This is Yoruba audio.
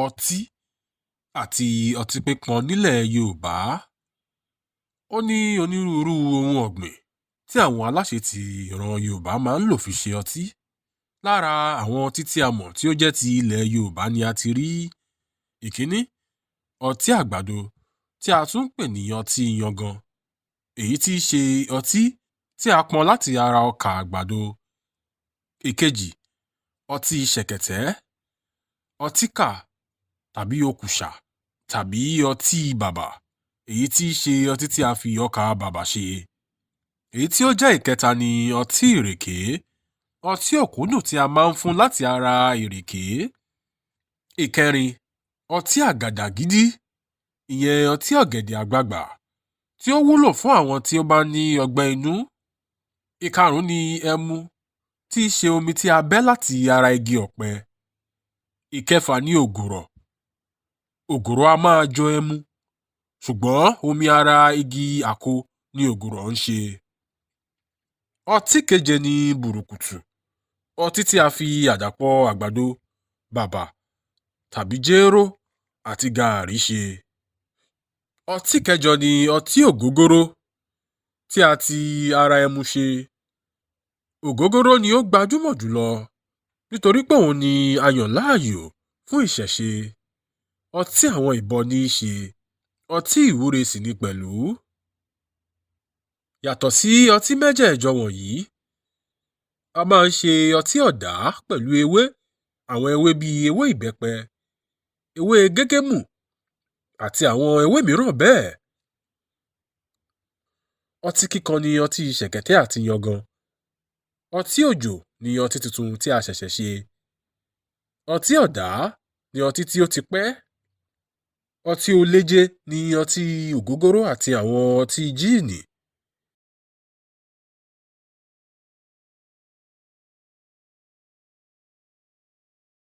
ọtí àti ọtí pípọn nílẹ̀ Yorùbá. Ó ní onírúurú ohun ọ̀gbìn tí àwọn aláṣetì ìran Yorùbá máa ń lò fi ṣe ọtí. Lára àwọn ọtí tí a mọ̀ tí ó jẹ́ ti ilẹ̀ Yorùbá ni a ti rí: ìkíní, ọtí àgbàdo tí a tún ń pè ní ọtí yangan, èyí tí í ṣe ọtí tí a pọn láti ara ọkà àgbàdo. Ìkejì, ọtí ṣẹ̀kẹ̀tẹ̀, ọtíkà tàbí òkùṣà tàbí ọtí bàbà, èyí tí í ṣe ọtí tí a fi ọkà bàbà ṣe. Èyí tí ó jẹ́ ìkẹta ni ọtí ìrèké, ọtí òkúndùn tí a máa ń fún láti ara ìrèké. Ìkẹrin, ọtí àgàdàgídí, ìyẹn ọtí ọ̀gẹ̀dẹ̀ àgbagbà tí ó wúlò fún àwọn tí ó bá ní ọgbẹ́ inú. Ìkarùn-ún ni ẹmu, tí í ṣe omi tí a bẹ́ láti ara igi ọ̀pẹ. Ìkẹfà ni ògùrọ̀. Ògùrọ̀ a máa jọ ẹmu, ṣùgbọ́n omi ara igi àkó ni ògùrọ̀ ń ṣe. Ọtí keje ni bùrùkùtù, ọtí tí a fi àdàpọ̀ àgbàdo, bàbà tàbí jéró àti gààrí ṣe. Ọtí kẹjọ ni ọtí ògógóró, tí a ti ara ẹmu ṣe. Ògógóró ni ó gbajúmọ̀ jùlọ nítorí pé òun ni a yàn láàyò fún ìṣẹ̀ṣe. Ọtí àwọn ìbọ ní í ṣe, ọtí ìwúre sì ni pẹ̀lú. Yàtọ̀ sí ọtí mẹ́jẹ̀ẹ̀jọ wọ̀nyí, a máa ń ṣe ọtí ọ̀dá pẹ̀lú ewé, àwọn ewé bíi ewé ìbẹ́pẹ, ewé gégémù àti àwọn ewé mìíràn bẹ́ẹ̀. Ọtí kíkan ni ọtí ṣẹ̀kẹ̀tẹ̀ àti yangan. Ọtí òjò ni ọtí tuntun tí a ṣẹ̀ṣẹ̀ ṣe. Ọtí ọ̀dá ni ọtí tí ó ti pẹ́. Ọtí oléjé ni ọtí ògógóró àti àwọn ọtí jíìnì.